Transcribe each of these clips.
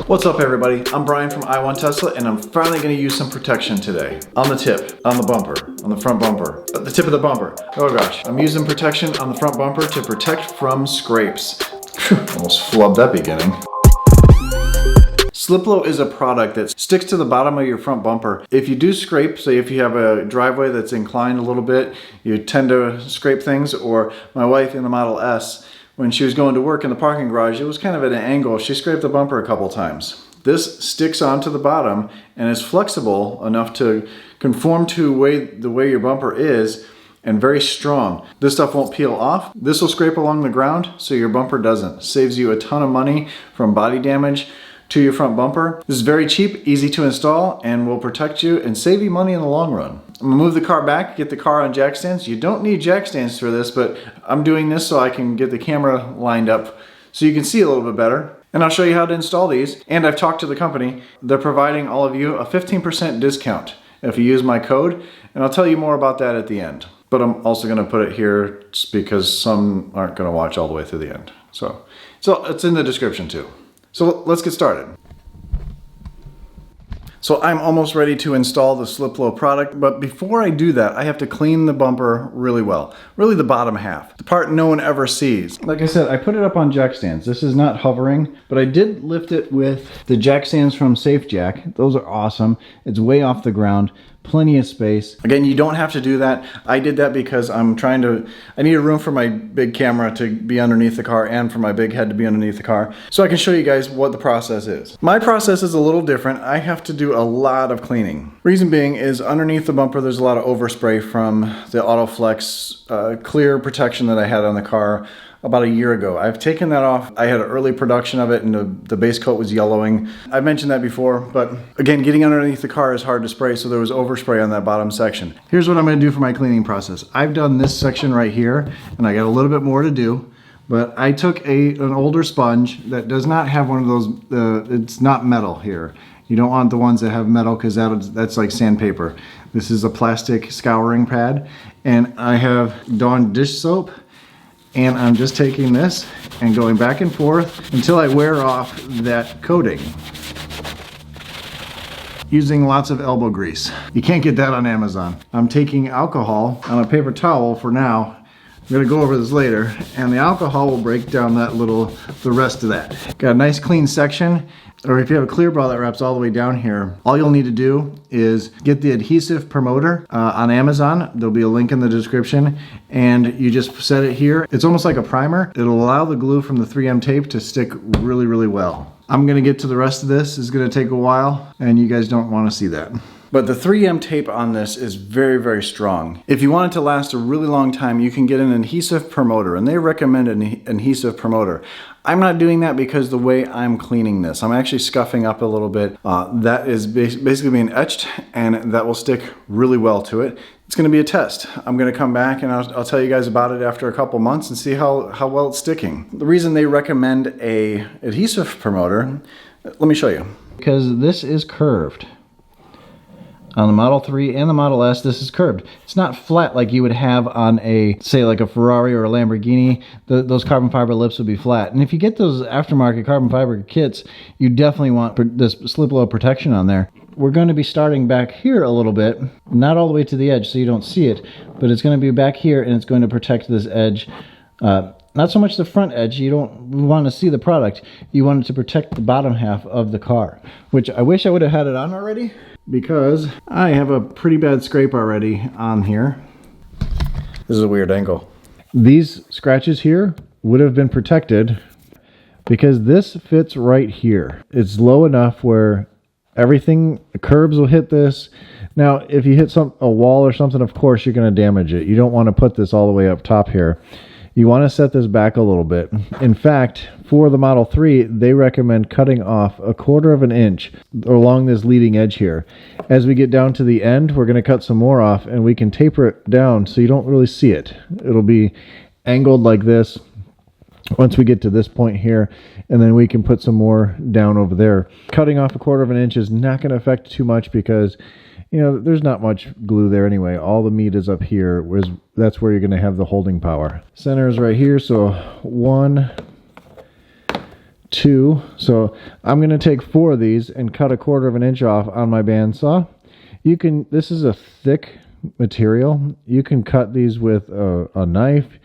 What's up everybody, I'm Brian from I Want Tesla and I'm finally going to use some protection today. On the tip, on the bumper, on the front bumper, at the tip of the bumper. Oh gosh, I'm using protection on the front bumper to protect from scrapes. Almost flubbed that beginning. Sliplo is a product that sticks to the bottom of your front bumper. If you do scrape, say if you have a driveway that's inclined a little bit, you tend to scrape things, or my wife in the Model S, when she was going to work in the parking garage, it was kind of at an angle. She scraped the bumper a couple times. This sticks onto the bottom and is flexible enough to conform to the way your bumper is, and very strong. This stuff won't peel off. This will scrape along the ground so your bumper doesn't. Saves you a ton of money from body damage to your front bumper. This is very cheap, easy to install, and will protect you and save you money in the long run. I'm gonna move the car back, get the car on jack stands. You don't need jack stands for this, but I'm doing this so I can get the camera lined up so you can see a little bit better. And I'll show you how to install these. And I've talked to the company. They're providing all of you a 15% discount if you use my code, and I'll tell you more about that at the end. But I'm also gonna put it here just because some aren't gonna watch all the way through the end. So it's in the description too. So let's get started. So I'm almost ready to install the Sliplo product, but before I do that, I have to clean the bumper really well. Really the bottom half, the part no one ever sees. Like I said, I put it up on jack stands. This is not hovering, but I did lift it with the jack stands from Safe Jack. Those are awesome. It's way off the ground. Plenty of space. Again, you don't have to do that. I did that because I need a room for my big camera to be underneath the car and for my big head to be underneath the car. So I can show you guys what the process is. My process is a little different. I have to do a lot of cleaning. Reason being is underneath the bumper, there's a lot of overspray from the AutoFlex clear protection that I had on the car about a year ago. I've taken that off. I had an early production of it and the base coat was yellowing. I've mentioned that before, but again, getting underneath the car is hard to spray, so there was overspray on that bottom section. Here's what I'm gonna do for my cleaning process. I've done this section right here, and I got a little bit more to do, but I took an older sponge that does not have one of those, it's not metal here. You don't want the ones that have metal because that's like sandpaper. This is a plastic scouring pad, and I have Dawn dish soap, and I'm just taking this and going back and forth until I wear off that coating. Using lots of elbow grease. You can't get that on Amazon. I'm taking alcohol on a paper towel for now. I'm gonna go over this later, and the alcohol will break down the rest of that. Got a nice clean section, or if you have a clear bra that wraps all the way down here, all you'll need to do is get the adhesive promoter on Amazon. There'll be a link in the description, and you just set it here. It's almost like a primer. It'll allow the glue from the 3M tape to stick really, really well. I'm gonna get to the rest of this. It's gonna take a while, and you guys don't wanna see that. But the 3M tape on this is very, very strong. If you want it to last a really long time, you can get an adhesive promoter, and they recommend an adhesive promoter. I'm not doing that because the way I'm cleaning this, I'm actually scuffing up a little bit. That is basically being etched, and that will stick really well to it. It's gonna be a test. I'm gonna come back and I'll tell you guys about it after a couple months and see how well it's sticking. The reason they recommend a adhesive promoter, let me show you. Because this is curved. On the Model 3 and the Model S, this is curved. It's not flat like you would have on say like a Ferrari or a Lamborghini. Those carbon fiber lips would be flat. And if you get those aftermarket carbon fiber kits, you definitely want this Sliplo protection on there. We're going to be starting back here a little bit, not all the way to the edge so you don't see it, but it's going to be back here and it's going to protect this edge. Not so much the front edge. You don't want to see the product. You want it to protect the bottom half of the car, which I wish I would have had it on already, because I have a pretty bad scrape already on here. This is a weird angle. These scratches here would have been protected because this fits right here. It's low enough where everything, the curbs will hit this. Now, if you hit a wall or something, of course, you're going to damage it. You don't want to put this all the way up top here. You want to set this back a little bit. In fact, for the Model 3, they recommend cutting off 1/4 of an inch along this leading edge here. As we get down to the end, we're going to cut some more off, and we can taper it down so you don't really see it. It'll be angled like this once we get to this point here, and then we can put some more down over there. Cutting off 1/4 of an inch is not going to affect too much because, you know, there's not much glue there anyway. All the meat is up here, whereas that's where you're going to have the holding power. Center is right here, so 1, 2. So I'm going to take 4 of these and cut 1/4 of an inch off on my bandsaw. You can, this is a thick material. You can cut these with a knife.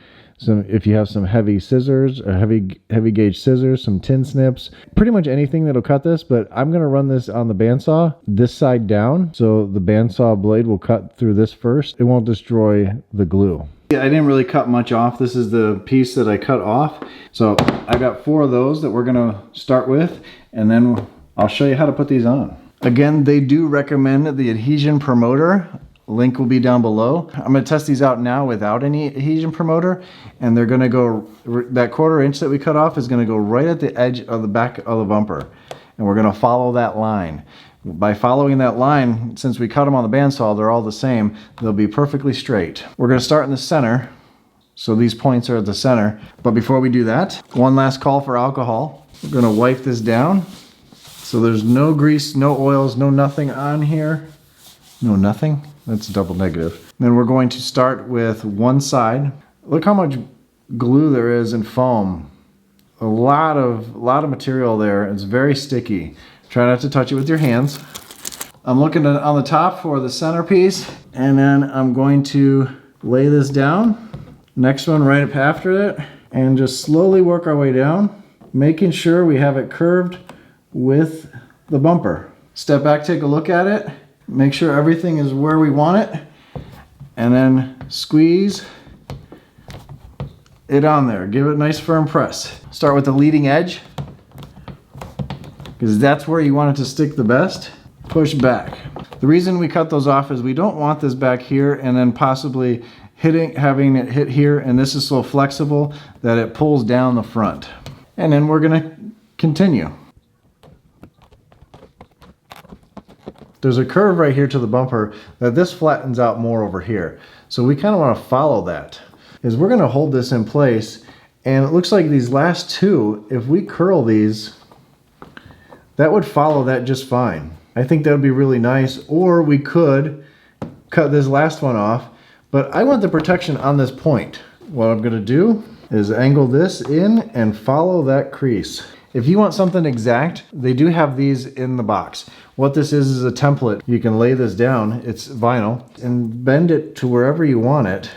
If you have some heavy scissors, or heavy gauge scissors, some tin snips, pretty much anything that'll cut this. But I'm going to run this on the bandsaw this side down, so the bandsaw blade will cut through this first. It won't destroy the glue. Yeah, I didn't really cut much off. This is the piece that I cut off. So I got 4 of those that we're going to start with, and then I'll show you how to put these on. Again, they do recommend the adhesion promoter. Link will be down below. I'm going to test these out now without any adhesion promoter, and they're going to go, that 1/4 inch that we cut off is going to go right at the edge of the back of the bumper, and we're going to follow that line. By following that line, since we cut them on the bandsaw, they're all the same, they'll be perfectly straight. We're going to start in the center, so these points are at the center. But before we do that, one last call for alcohol. We're going to wipe this down, so there's no grease, no oils, no nothing on here. No nothing? That's double negative. Then we're going to start with one side. Look how much glue there is in foam. A lot of material there. It's very sticky. Try not to touch it with your hands. I'm looking on the top for the centerpiece, and then I'm going to lay this down. Next one right up after it, and just slowly work our way down, making sure we have it curved with the bumper. Step back, take a look at it. Make sure everything is where we want it, and then squeeze it on there. Give it a nice firm press. Start with the leading edge, because that's where you want it to stick the best. Push back. The reason we cut those off is we don't want this back here and then possibly having it hit here, and this is so flexible that it pulls down the front. And then we're going to continue. There's a curve right here to the bumper that this flattens out more over here. So we kind of want to follow that. Is we're going to hold this in place, and it looks like these last 2, if we curl these, that would follow that just fine. I think that would be really nice. Or we could cut this last one off, but I want the protection on this point. What I'm going to do is angle this in and follow that crease. If you want something exact, they do have these in the box. What this is a template. You can lay this down, it's vinyl, and bend it to wherever you want it.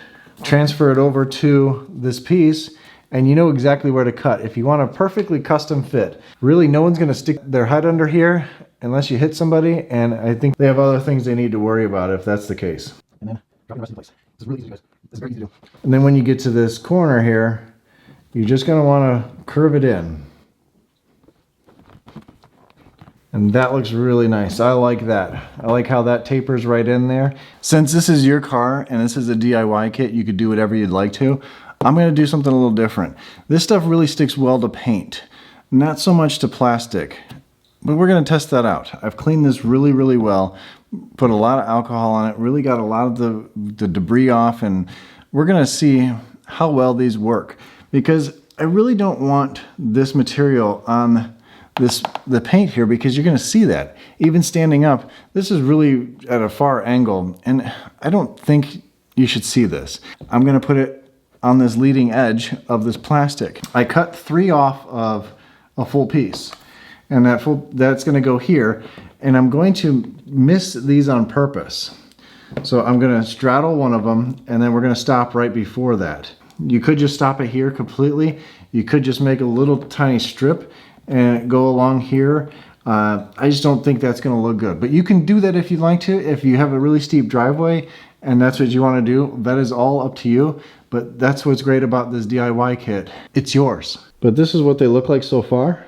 Transfer it over to this piece, and you know exactly where to cut. If you want a perfectly custom fit, really no one's gonna stick their head under here unless you hit somebody, and I think they have other things they need to worry about if that's the case. And then drop the rest in place. This is really easy, guys. This is very easy to do. And then when you get to this corner here, you're just gonna wanna curve it in. And that looks really nice. I like that. I like how that tapers right in there. Since this is your car and this is a DIY kit, you could do whatever you'd like to. I'm going to do something a little different. This stuff really sticks well to paint, not so much to plastic. But we're going to test that out. I've cleaned this really, really well, put a lot of alcohol on it, really got a lot of the debris off, and we're going to see how well these work. Because I really don't want this material on the paint here, because you're going to see that even standing up. This is really at a far angle, and I don't think you should see this. I'm going to put it on this leading edge of this plastic. I cut 3 off of a full piece, and that's going to go here, and I'm going to miss these on purpose. So I'm going to straddle one of them, and then we're going to stop right before that. You could just stop it here completely. You could just make a little tiny strip and go along here. I just don't think that's gonna look good. But you can do that if you'd like to. If you have a really steep driveway and that's what you wanna do, that is all up to you. But that's what's great about this DIY kit. It's yours. But this is what they look like so far.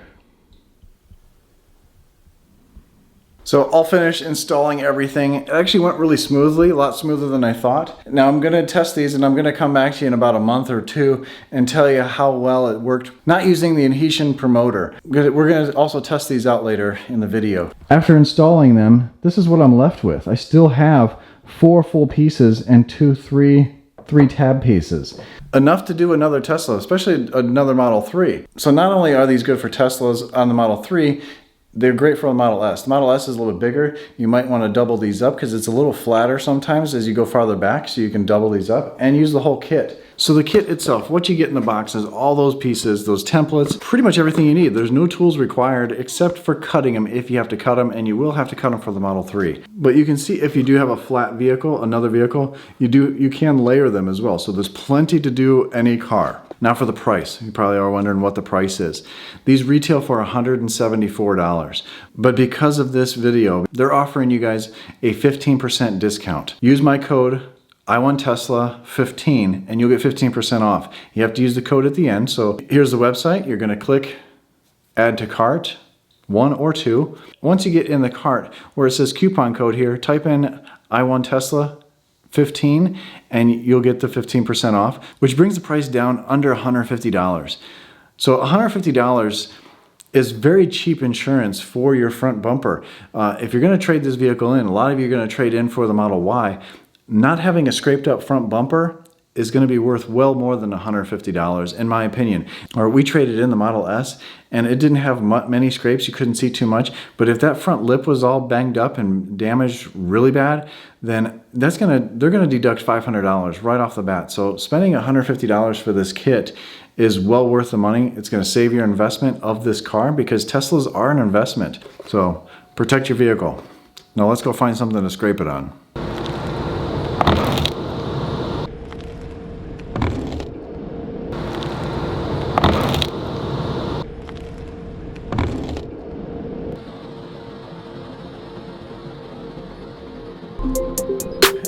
So I'll finish installing everything. It actually went really smoothly, a lot smoother than I thought. Now I'm gonna test these, and I'm gonna come back to you in about a month or 2 and tell you how well it worked, not using the adhesion promoter. We're gonna also test these out later in the video. After installing them, this is what I'm left with. I still have 4 full pieces and 3 tab pieces. Enough to do another Tesla, especially another Model 3. So not only are these good for Teslas on the Model 3, they're great for the Model S. The Model S is a little bit bigger. You might want to double these up because it's a little flatter sometimes as you go farther back, so you can double these up and use the whole kit. So the kit itself, what you get in the box is all those pieces, those templates, pretty much everything you need. There's no tools required except for cutting them if you have to cut them, and you will have to cut them for the Model 3. But you can see if you do have a flat vehicle, another vehicle, you can layer them as well. So there's plenty to do any car. Now for the price. You probably are wondering what the price is. These retail for $174. But because of this video, they're offering you guys a 15% discount. Use my code I1Tesla15 and you'll get 15% off. You have to use the code at the end. So here's the website. You're going to click add to cart, 1 or 2. Once you get in the cart where it says coupon code here, type in I1Tesla15 and you'll get the 15% off, which brings the price down under $150. So $150 is very cheap insurance for your front bumper. If you're going to trade this vehicle in, a lot of you are going to trade in for the Model Y. Not having a scraped up front bumper is going to be worth well more than $150 in my opinion. Or we traded in the Model S and it didn't have many scrapes, you couldn't see too much, but if that front lip was all banged up and damaged really bad, then they're going to deduct $500 right off the bat. So spending $150 for this kit is well worth the money. It's going to save your investment of this car because Teslas are an investment. So protect your vehicle. Now let's go find something to scrape it on.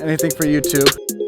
Anything for YouTube.